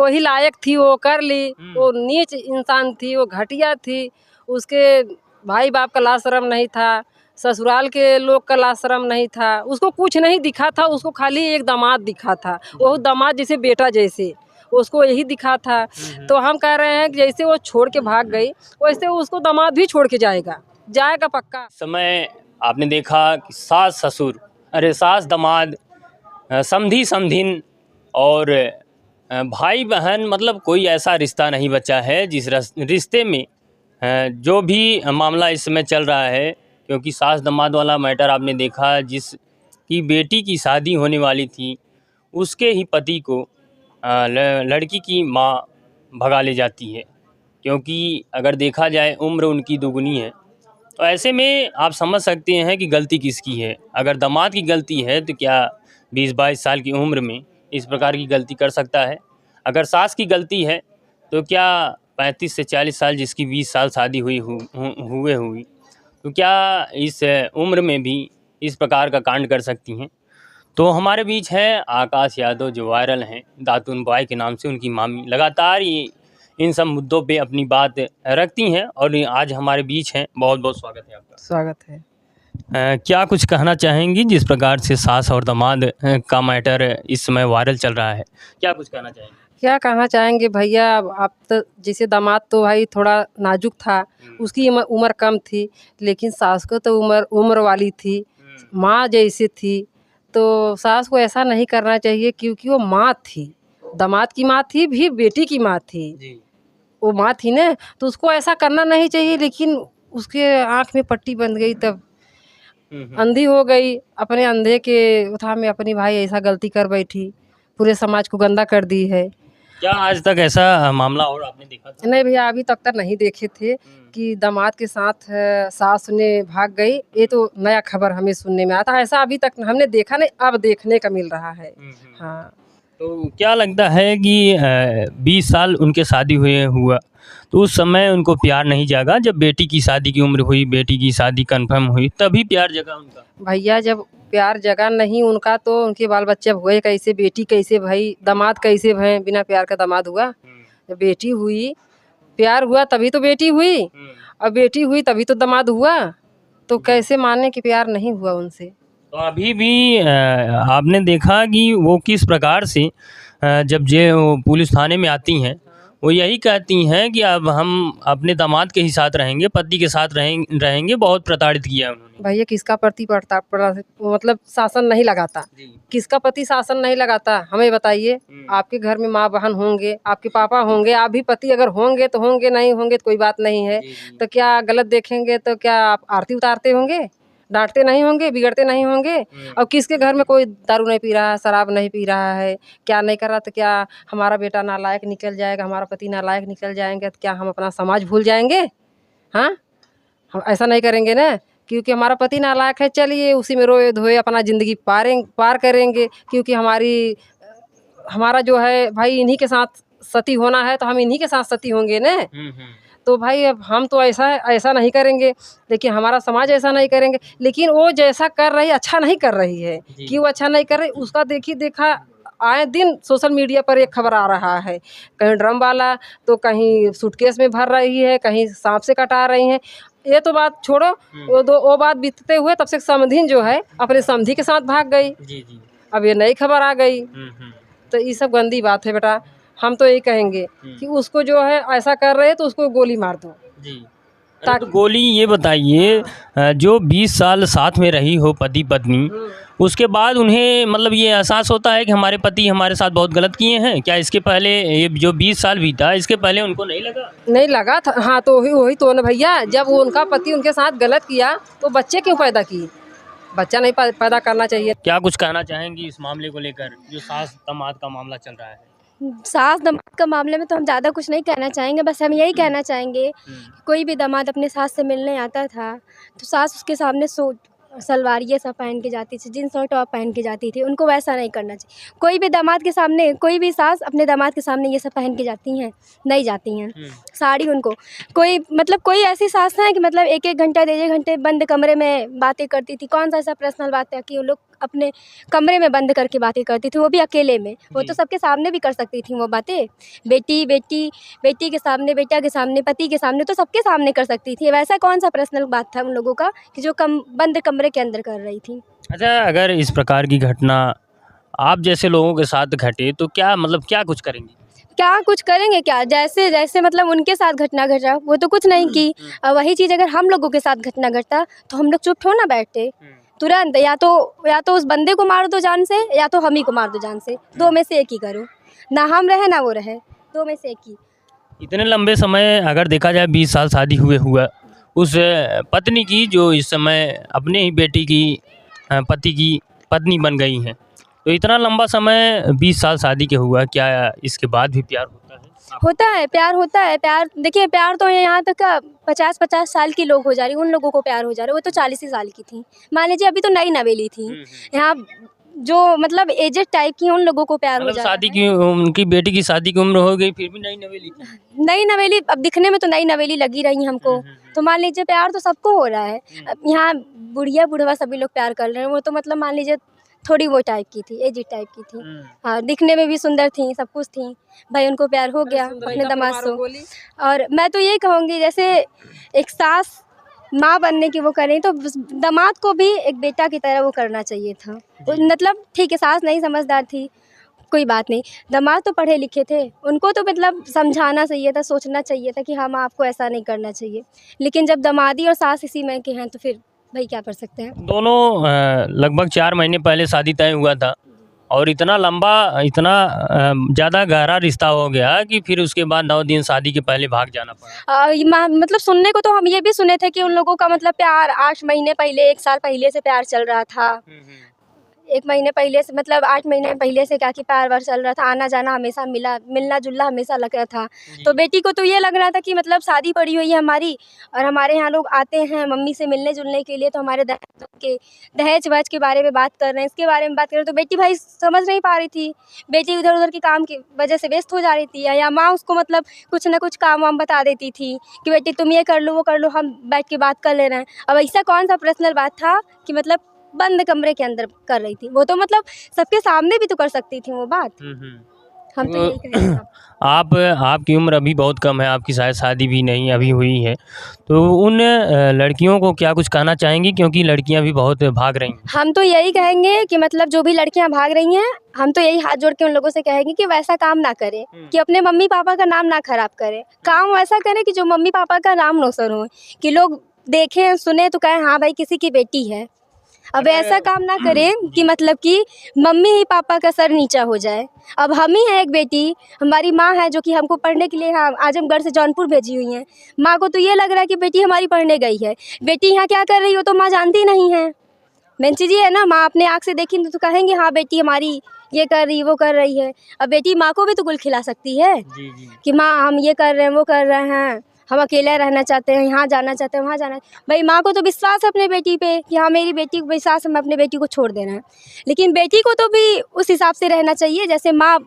वही लायक थी वो कर ली, वो नीच इंसान थी, वो घटिया थी, उसके भाई बाप का लाज शर्म नहीं था, ससुराल के लोग का लाज शर्म नहीं था, उसको कुछ नहीं दिखा था, उसको खाली एक दामाद दिखा था, वो दामाद जैसे बेटा जैसे उसको यही दिखा था। तो हम कह रहे हैं कि जैसे वो छोड़ के भाग गई वैसे उसको दामाद भी छोड़ के जाएगा पक्का। समय आपने देखा कि सास ससुर, अरे सास दामाद, समधी समधिन और भाई बहन, मतलब कोई ऐसा रिश्ता नहीं बचा है जिस रिश्ते में जो भी मामला इस समय चल रहा है। क्योंकि सास दामाद वाला मैटर आपने देखा, जिसकी बेटी की शादी होने वाली थी उसके ही पति को लड़की की माँ भगा ले जाती है। क्योंकि अगर देखा जाए उम्र उनकी दुगनी है, तो ऐसे में आप समझ सकते हैं कि गलती किसकी है। अगर दामाद की गलती है तो क्या 20-22 साल की उम्र में इस प्रकार की गलती कर सकता है? अगर सास की गलती है तो क्या 35 से 40 साल, जिसकी 20 साल शादी हुई तो क्या इस उम्र में भी इस प्रकार का कांड कर सकती हैं? तो हमारे बीच हैं आकाश यादव, जो वायरल हैं दातुन बॉय के नाम से। उनकी मामी लगातार ये इन सब मुद्दों पे अपनी बात रखती हैं और आज हमारे बीच हैं। बहुत बहुत स्वागत है आपका। स्वागत है। क्या कुछ कहना चाहेंगी जिस प्रकार से सास और दामाद का मैटर इस समय वायरल चल रहा है? क्या कुछ कहना चाहेंगे? क्या कहना चाहेंगे भैया, अब आप तो जैसे दामाद तो भाई थोड़ा नाजुक था, उसकी उम्र कम थी, लेकिन सास को तो उम्र वाली थी, माँ जैसी थी। तो सास को ऐसा नहीं करना चाहिए क्योंकि वो माँ थी, दामाद की माँ थी भी, बेटी की माँ थी, वो माँ थी ना, तो उसको ऐसा करना नहीं चाहिए। लेकिन उसके आँख में पट्टी बंध गई, तब अंधी हो गई। अपने अंधे के उठा में अपनी भाई ऐसा गलती कर बैठी, पूरे समाज को गंदा कर दी है। क्या आज तक ऐसा मामला और आपने देखा था? नहीं भैया, अभी तक नहीं देखे थे कि दामाद के साथ सास ने भाग गई। ये तो नया खबर हमें सुनने में आता है, ऐसा अभी तक हमने देखा नहीं, अब देखने का मिल रहा है। हाँ, तो क्या लगता है कि 20 साल उनके शादी हुआ तो उस समय उनको प्यार नहीं जागा? जब बेटी की शादी की उम्र हुई, बेटी की शादी कंफर्म हुई, तभी प्यार जगा उनका? भैया जब प्यार जगा नहीं उनका तो उनके बाल बच्चे हुए कैसे? बेटी कैसे भाई, दामाद कैसे भाई? बिना प्यार का दामाद हुआ? जब बेटी हुई, प्यार हुआ तभी तो बेटी हुई, और बेटी हुई तभी तो दामाद हुआ। तो कैसे माने कि प्यार नहीं हुआ उनसे? तो अभी भी आपने देखा कि वो किस प्रकार से जब वो पुलिस थाने में आती हैं, वो यही कहती हैं कि अब हम अपने दामाद के ही साथ रहेंगे, पति के साथ रहेंगे। बहुत प्रताड़ित किया उन्होंने। भैया किसका पति मतलब शासन नहीं लगाता? किसका पति शासन नहीं लगाता? हमें बताइए। आपके घर में माँ बहन होंगे, आपके पापा होंगे, आप भी पति अगर होंगे तो होंगे, नहीं होंगे तो कोई बात नहीं है। तो क्या गलत देखेंगे तो क्या आप आरती उतारते होंगे? डांटते नहीं होंगे? बिगड़ते नहीं होंगे? और किसके घर में कोई दारू नहीं पी रहा है, शराब नहीं पी रहा है, क्या नहीं कर रहा, तो क्या हमारा बेटा नालायक निकल जाएगा, हमारा पति नालायक निकल जाएंगे तो क्या हम अपना समाज भूल जाएंगे? हाँ, हम ऐसा नहीं करेंगे ना। क्योंकि हमारा पति नालायक है, चलिए उसी में रोए धोए अपना ज़िंदगी पार करेंगे। क्योंकि हमारा जो है भाई, इन्हीं के साथ सती होना है तो हम इन्हीं के साथ सती होंगे ना। तो भाई अब हम तो ऐसा नहीं करेंगे, लेकिन हमारा समाज ऐसा नहीं करेंगे। लेकिन वो जैसा कर रही अच्छा नहीं कर रही है। क्यों अच्छा नहीं कर रही? उसका देखा आए दिन सोशल मीडिया पर एक खबर आ रहा है, कहीं ड्रम वाला, तो कहीं सूटकेस में भर रही है, कहीं सांप से कटा रही हैं। ये तो बात छोड़ो, वो बात बीतते हुए तब से समधिन जो है अपने समधी के साथ भाग गई। अब ये नई खबर आ गई। तो ये सब गंदी बात है बेटा। हम तो यही कहेंगे कि उसको जो है ऐसा कर रहे हैं तो उसको गोली मार दो। तो गोली, ये बताइए, जो 20 साल साथ में रही हो पति पत्नी, उसके बाद उन्हें मतलब ये एहसास होता है कि हमारे पति हमारे साथ बहुत गलत किए हैं? क्या इसके पहले, ये जो 20 साल बीता, इसके पहले उनको नहीं लगा? नहीं लगा था। हाँ, तो वही तो ना भैया, जब उनका पति उनके साथ गलत किया तो बच्चे क्यों पैदा किए? बच्चा नहीं पैदा करना चाहिए। क्या कुछ कहना चाहेंगी इस मामले को लेकर, जो सास दामाद का मामला चल रहा है? सास दामाद का मामले में तो हम ज़्यादा कुछ नहीं कहना चाहेंगे, बस हम यही कहना चाहेंगे कोई भी दामाद अपने सास से मिलने आता था तो सास उसके सामने सूट सलवार ये सब पहन के जाती थी, जीन्स और टॉप पहन के जाती थी। उनको वैसा नहीं करना चाहिए। कोई भी दामाद के सामने, कोई भी सास अपने दामाद के सामने ये सब पहन के जाती हैं? नहीं जाती हैं। साड़ी उनको कोई ऐसी सास है कि मतलब 1-1 घंटा 1-1 घंटे बंद कमरे में बातें करती थी? कौन सा ऐसा पर्सनल बात है कि वो लोग अपने कमरे में बंद करके बातें करती थी, वो भी अकेले में। वो तो सबके सामने भी कर सकती थी वो बातें, बेटी के सामने, बेटा के सामने, पति के सामने, तो सबके सामने कर सकती थी। वैसा कौन सा पर्सनल बात था उन लोगों का कि जो बंद कमरे के अंदर कर रही थी। अच्छा, अगर इस प्रकार की घटना आप जैसे लोगों के साथ घटे तो क्या मतलब क्या कुछ करेंगी? क्या कुछ करेंगे क्या, जैसे जैसे मतलब उनके साथ घटना घटा वो तो कुछ नहीं की। और वही चीज़ अगर हम लोगों के साथ घटना घटता तो हम लोग चुप थोड़ा ना बैठते, तुरंत या तो उस बंदे को मार दो जान से, या तो हम ही को मार दो जान से, दो में से एक ही करो, ना हम रहे ना वो रहे, दो में से एक ही। इतने लंबे समय अगर देखा जाए 20 साल शादी हुए हुआ उस पत्नी की जो इस समय अपने ही बेटी की पति की पत्नी बन गई हैं, तो इतना लंबा समय 20 साल शादी के हुआ, क्या इसके बाद भी प्यार होता है? होता है प्यार, होता है प्यार। देखिए प्यार तो यहाँ तक का 50-50 साल की लोग हो जा रही, उन लोगों को प्यार हो जा रहा है, वो तो 40 ही साल की थी, मान लीजिए अभी तो नई नवेली थी। यहाँ जो मतलब एजेड टाइप की उन लोगों को प्यार हो मतलब जा रहा शादी की उनकी बेटी की शादी की उम्र हो गई फिर भी नई नवेली थी। है। नई नवेली अब दिखने में तो नई नवेली लगी रही हमको, तो मान लीजिए प्यार तो सबको हो रहा है। अब यहाँ बुढ़िया बुढ़वा सभी लोग प्यार कर रहे हैं, वो तो मतलब मान लीजिए थोड़ी वो टाइप की थी, एजेड टाइप की थी। हाँ, दिखने में भी सुंदर थी, सब कुछ थी, भाई उनको प्यार हो गया अपने दामाद से। और मैं तो ये कहूँगी जैसे एक सास माँ बनने की वो करें तो दामाद को भी एक बेटा की तरह वो करना चाहिए था। मतलब ठीक है, सास नहीं समझदार थी, कोई बात नहीं, दामाद तो पढ़े लिखे थे, उनको तो मतलब समझाना चाहिए था, सोचना चाहिए था कि हाँ आपको ऐसा नहीं करना चाहिए। लेकिन जब दामादी और सास इसी में के हैं तो फिर भाई क्या कर सकते हैं। दोनों लगभग 4 महीने पहले शादी तय हुआ था और इतना लंबा इतना ज़्यादा गहरा रिश्ता हो गया कि फिर उसके बाद 9 दिन शादी के पहले भाग जाना पड़ा। मतलब सुनने को तो हम ये भी सुने थे कि उन लोगों का मतलब प्यार 8 महीने पहले, 1 साल पहले से प्यार चल रहा था। 1 महीने पहले से मतलब 8 महीने पहले से क्या कि प्यार वार चल रहा था, आना जाना हमेशा मिलना जुलना हमेशा लग रहा था। तो बेटी को तो ये लग रहा था कि मतलब शादी पड़ी हुई है हमारी और हमारे यहाँ लोग आते हैं मम्मी से मिलने जुलने के लिए, तो हमारे दहेज वहेज के बारे में बात कर रहे हैं, इसके बारे में बात कर रहे हैं। तो बेटी भाई समझ नहीं पा रही थी, बेटी इधर उधर के काम की वजह से व्यस्त हो जा रही थी, या माँ उसको मतलब कुछ ना कुछ काम वाम बता देती थी कि बेटी तुम ये कर लो वो कर लो, हम बैठ के बात कर ले रहे हैं। अब ऐसा कौन सा पर्सनल बात था कि मतलब बंद कमरे के अंदर कर रही थी, वो तो मतलब सबके सामने भी तो कर सकती थी वो बात। हम तो यही कहेंगे। आपकी उम्र अभी बहुत कम है, आपकी शायद शादी भी नहीं अभी हुई है, तो उन लड़कियों को क्या कुछ कहना चाहेंगी, क्योंकि लड़कियां भी बहुत भाग रही हैं? हम तो यही कहेंगे कि मतलब जो भी लड़कियां भाग रही हैं, हम तो यही हाथ जोड़ के उन लोगों से कहेंगे कि वैसा काम ना करें, कि अपने मम्मी पापा का नाम ना खराब करें, काम वैसा करें कि जो मम्मी पापा का नाम रोशन हो, कि लोग देखें सुने तो कहें हाँ भाई किसी की बेटी है। अब ऐसा काम ना करें कि मतलब कि मम्मी ही पापा का सर नीचा हो जाए। अब हम ही हैं एक बेटी, हमारी माँ है जो कि हमको पढ़ने के लिए यहाँ आजमगढ़ से जौनपुर भेजी हुई हैं। माँ को तो ये लग रहा है कि बेटी हमारी पढ़ने गई है, बेटी यहाँ क्या कर रही हो तो माँ जानती नहीं है। मेन चीज़ ये है ना, माँ अपने आँख से देखी तो कहेंगे हाँ बेटी हमारी ये कर रही वो कर रही है। अब बेटी माँ को भी तो गुल खिला सकती है कि माँ हम ये कर रहे हैं वो कर रहे हैं, हम अकेले रहना चाहते हैं, यहाँ जाना चाहते हैं वहाँ जाना। भाई माँ को तो विश्वास है अपने बेटी पे कि हाँ मेरी बेटी को विश्वास है, मैं अपने बेटी को छोड़ देना है। लेकिन बेटी को तो भी उस हिसाब से रहना चाहिए, जैसे माँ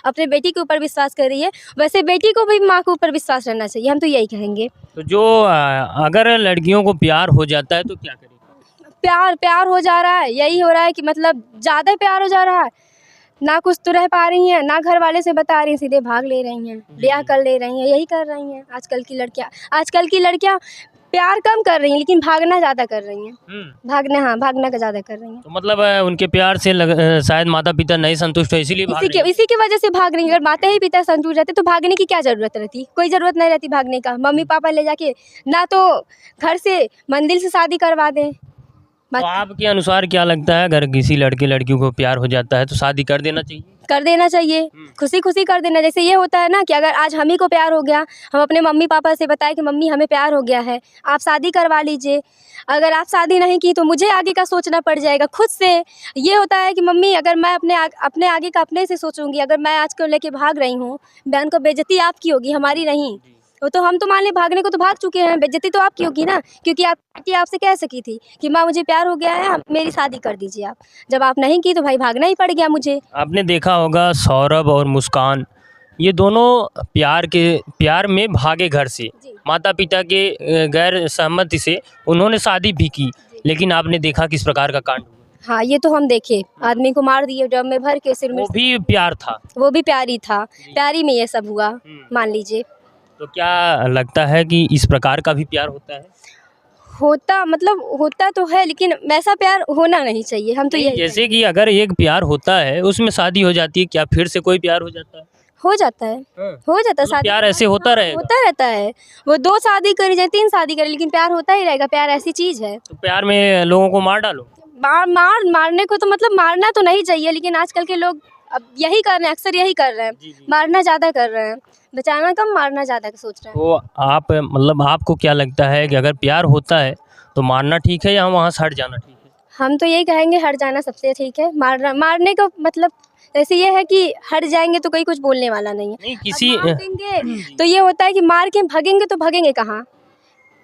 अपने बेटी के ऊपर विश्वास कर रही है वैसे बेटी को भी माँ के ऊपर विश्वास रहना चाहिए। हम तो यही कहेंगे। तो जो अगर लड़कियों को प्यार हो जाता है तो क्या करें? प्यार हो जा रहा है, यही हो रहा है कि मतलब ज़्यादा प्यार हो जा रहा है, ना कुछ तो रह पा रही हैं, ना घर वाले से बता रही हैं, सीधे भाग ले रही हैं, ब्याह कर ले रही हैं, यही कर रही हैं आजकल की लड़कियां प्यार कम कर रही हैं लेकिन भागना ज़्यादा कर रही हैं। भागना का ज़्यादा कर रही हैं। तो मतलब उनके प्यार से शायद माता पिता नहीं संतुष्ट हो, इसीलिए भाग रही हैं। इसी की वजह से भाग रही हैं। अगर माता ही पिता संतुष्ट रहते तो भागने की क्या ज़रूरत रहती, कोई ज़रूरत नहीं रहती भागने का। मम्मी पापा ले जाके ना तो घर से मंदिर से शादी करवा दें। तो आपके अनुसार क्या लगता है, अगर किसी लड़कियों को प्यार हो जाता है तो शादी कर देना चाहिए? कर देना चाहिए, खुशी खुशी कर देना। जैसे ये होता है ना कि अगर आज हम ही को प्यार हो गया, हम अपने मम्मी पापा से बताएं कि मम्मी हमें प्यार हो गया है, आप शादी करवा लीजिए। अगर आप शादी नहीं की तो मुझे आगे का सोचना पड़ जाएगा खुद से। ये होता है कि मम्मी अगर मैं अपने आगे का अपने से सोचूंगी, अगर मैं आज को लेके भाग रही हूँ, बहन को बेइज्जती आपकी होगी हमारी नहीं। वो तो हम तो मान लें भागने को तो भाग चुके हैं, बेइज्जती तो आपकी होगी ना, क्योंकि बेटी आपसे कह सकी थी कि माँ मुझे प्यार हो गया है, मेरी शादी कर दीजिए आप। जब आप नहीं की तो भाई भागना ही पड़ गया मुझे। आपने देखा होगा सौरभ और मुस्कान, ये दोनों प्यार में भागे घर से, माता पिता के गैर सहमति से उन्होंने शादी भी की, लेकिन आपने देखा किस प्रकार का कांड हुआ। हाँ, ये तो हम देखे, आदमी को मार दिए ड्रम में भर के सिर में, वो भी प्यार था। वो भी प्यारी था, प्यारी में ये सब हुआ, मान लीजिए। तो क्या लगता है कि इस प्रकार का भी प्यार होता है? होता मतलब होता तो है, लेकिन वैसा प्यार होना नहीं चाहिए, हम तो नहीं, यही जैसे कि अगर एक प्यार होता है उसमें शादी हो जाती है, क्या फिर से कोई प्यार हो जाता है? हो जाता है, हाँ। हो जाता है मतलब शादी प्यार ऐसे होता रहेगा? होता रहता है। वो 2 शादी करी जाए, 3 शादी करे, लेकिन प्यार होता ही रहेगा, प्यार ऐसी चीज़ है। तो प्यार में लोगों को मार डालो। मारने को तो मतलब मारना तो नहीं चाहिए, लेकिन आजकल के लोग अब यही कर रहे हैं, अक्सर यही कर रहे हैं, जी, जी। मारना ज़्यादा कर रहे हैं, बचाना कम, मारना ज़्यादा सोच रहे हैं। तो आप मतलब आपको क्या लगता है कि अगर प्यार होता है तो मारना ठीक है या वहाँ से हट जाना ठीक है? हम तो यही कहेंगे, हट जाना सबसे ठीक है। मारने का मतलब जैसे ये है कि हट जाएंगे तो कोई कुछ बोलने वाला नहीं है। नहीं, अब किसी मार देंगे तो ये होता है कि मार के भागेंगे तो भागेंगे कहाँ?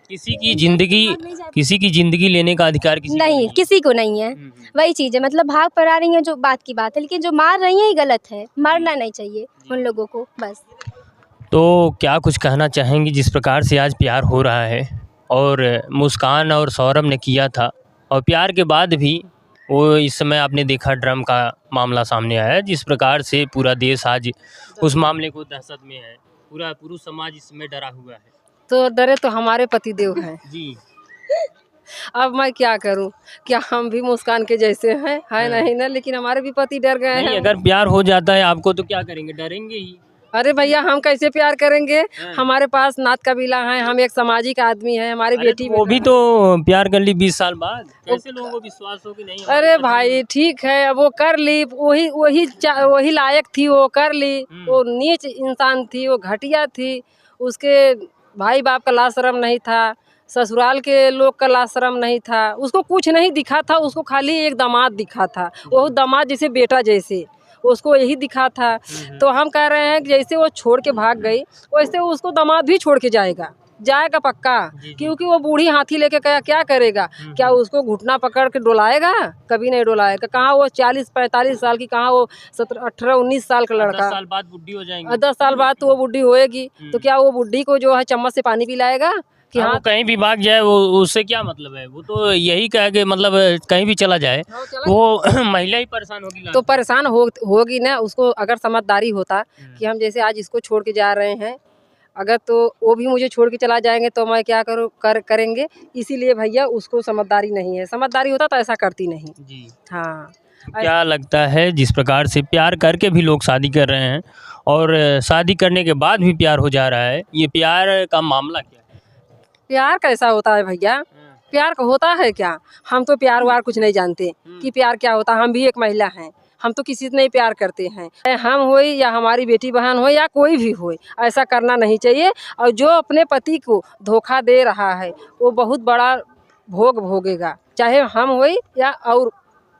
किसी की जिंदगी लेने का अधिकार किसी को नहीं, है। किसी को नहीं है। हम्म। वही चीज़ है, मतलब भाग पड़ा रही हैं जो बात की बात है, लेकिन जो मार रही हैं ये गलत है, मारना नहीं चाहिए उन लोगों को बस। तो क्या कुछ कहना चाहेंगी जिस प्रकार से आज प्यार हो रहा है और मुस्कान और सौरभ ने किया था और प्यार के बाद भी वो इस समय आपने देखा ड्रम का मामला सामने आया है, जिस प्रकार से पूरा देश आज उस मामले को दहशत में है, पूरा पुरुष समाज इस समय डरा हुआ है। तो डरे तो हमारे पतिदेव हैं। जी। अब मैं क्या करूं? क्या हम भी मुस्कान के जैसे हैं? है नहीं ना, लेकिन हमारे भी पति डर गए नहीं, हैं। अगर प्यार हो जाता है आपको तो क्या करेंगे? डरेंगे ही। अरे भैया, हम कैसे प्यार करेंगे? हाँ। हमारे पास नात कबीला है, हम एक सामाजिक आदमी है, हमारी अरे बेटी तो वो भी बेटा तो प्यार कर ली 20 साल बाद, कैसे लोगों को विश्वास हो कि नहीं हमारे अरे पति- भाई ठीक है, अब वो कर ली, वही लायक थी, वो कर ली। वो नीच इंसान थी, वो घटिया थी। उसके भाई बाप का लाज शर्म नहीं था, ससुराल के लोग का लाज शर्म नहीं था, उसको कुछ नहीं दिखा था, उसको खाली एक दामाद दिखा था, वो दामाद जैसे बेटा जैसे उसको यही दिखा था। तो हम कह रहे हैं कि जैसे वो छोड़ के भाग गई, वैसे उसको दामाद भी छोड़ के जाएगा पक्का। क्योंकि वो बूढ़ी हाथी लेके क्या करेगा? क्या उसको घुटना पकड़ के डुलाएगा? कभी नहीं डुलाएगा। कहाँ वो 40-45 साल की, कहाँ वो 17-18-19 साल का 10 लड़का। साल बाद बुढ़ी हो जाएंगी। 10 साल बाद तो वो बुढ़ी होएगी, तो क्या वो बुढ़ी को जो है चम्मच से पानी पिलाएगा कि हाँ, हाँ वो कहीं भी भाग जाए वो उससे क्या मतलब है? वो तो यही कहे कि मतलब कहीं भी चला जाए वो महिला ही परेशान होगी तो लास्ट परेशान होगी ना। उसको अगर समझदारी होता कि हम जैसे आज इसको छोड़ के जा रहे हैं, अगर तो वो भी मुझे छोड़ के चला जाएंगे तो मैं क्या करेंगे। इसीलिए भैया उसको समझदारी नहीं है, समझदारी होता तो ऐसा करती नहीं। जी। हाँ। क्या लगता है जिस प्रकार से प्यार करके भी लोग शादी कर रहे हैं और शादी करने के बाद भी प्यार हो जा रहा है, ये प्यार का मामला क्या है? प्यार कैसा होता है भैया? प्यार का होता है क्या? हम तो प्यार वार कुछ नहीं जानते कि प्यार क्या होता है। हम भी एक महिला हैं, हम तो किसी से नहीं प्यार करते हैं। चाहे हम होए या हमारी बेटी बहन हो या कोई भी होए, ऐसा करना नहीं चाहिए। और जो अपने पति को धोखा दे रहा है वो बहुत बड़ा भोग भोगेगा, चाहे हम होए या और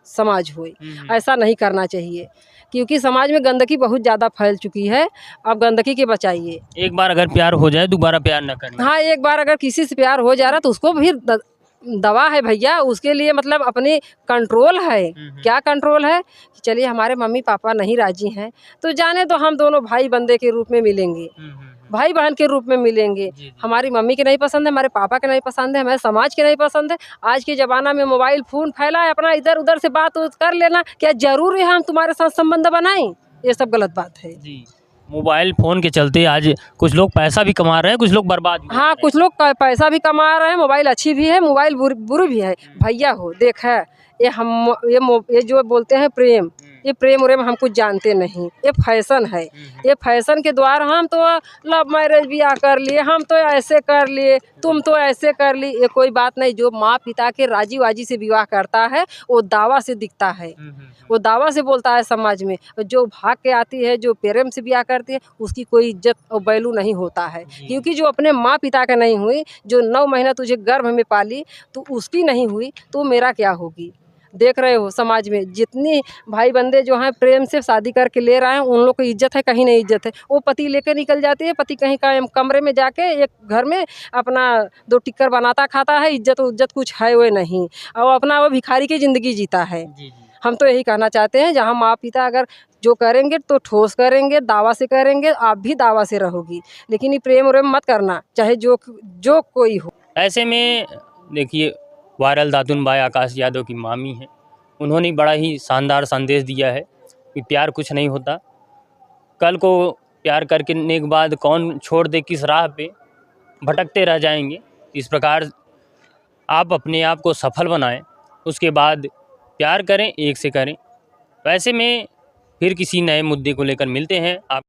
समाज होए। ऐसा नहीं करना चाहिए, क्योंकि समाज में गंदगी बहुत ज़्यादा फैल चुकी है। अब गंदगी के बचाइए। एक बार अगर प्यार हो जाए दोबारा प्यार न करना। हाँ, एक बार अगर किसी से प्यार हो जा रहा तो उसको भी दवा है भैया, उसके लिए मतलब अपनी कंट्रोल है। क्या कंट्रोल है कि चलिए हमारे मम्मी पापा नहीं राजी हैं तो जाने तो हम दोनों भाई बंदे के रूप में मिलेंगे, भाई बहन के रूप में मिलेंगे। हमारी मम्मी के नहीं पसंद है, हमारे पापा के नहीं पसंद है, हमारे समाज के नहीं पसंद है। आज के ज़माना में मोबाइल फ़ोन फैला है, अपना इधर उधर से बात कर लेना। क्या ज़रूरी है हम तुम्हारे साथ संबंध बनाएं? ये सब गलत बात है। जी। मोबाइल फ़ोन के चलते आज कुछ लोग पैसा भी कमा रहे हैं, कुछ लोग बर्बाद भी हो हाँ, रहे हैं। कुछ लोग पैसा भी कमा रहे हैं। मोबाइल अच्छी भी है, मोबाइल बुरी भी है। भैया हो देख है, ये जो बोलते हैं प्रेम, ये प्रेम उरेम हम कुछ जानते नहीं। ये फैशन है, ये फैशन के द्वारा हम तो लव मैरिज ब्याह कर लिए, हम तो ऐसे कर लिए, तुम तो ऐसे कर ली। ये कोई बात नहीं। जो माँ पिता के राजी वाजी से विवाह करता है वो दावा से दिखता है, वो दावा से बोलता है समाज में। जो भाग के आती है, जो प्रेम से ब्याह करती है, उसकी कोई इज्जत और वैल्यू नहीं होता है। क्योंकि जो अपने माँ पिता का नहीं हुई, जो 9 महीना तुझे गर्भ में पाली, तो उसकी नहीं हुई तो मेरा क्या होगी? देख रहे हो समाज में जितनी भाई बंदे जो हैं प्रेम से शादी करके ले रहे हैं, उन लोग को इज्जत है, कहीं नहीं इज्जत है। वो पति लेकर निकल जाती है, पति कहीं का कमरे में जाके एक घर में अपना 2 टिक्कर बनाता खाता है। इज्जत कुछ है वो नहीं, और अपना वो भिखारी की ज़िंदगी जीता है। हम तो यही कहना चाहते हैं, जहाँ माँ पिता अगर जो करेंगे तो ठोस करेंगे, दावा से करेंगे, आप भी दावा से रहोगी। लेकिन ये प्रेम उरेम मत करना, चाहे जो कोई हो। ऐसे में देखिए वायरल दातुन बाई आकाश यादव की मामी हैं, उन्होंने बड़ा ही शानदार संदेश दिया है कि प्यार कुछ नहीं होता, कल को प्यार करने के बाद कौन छोड़ दे किस राह पे भटकते रह जाएंगे। इस प्रकार आप अपने आप को सफल बनाएं, उसके बाद प्यार करें, एक से करें। वैसे में फिर किसी नए मुद्दे को लेकर मिलते हैं। आप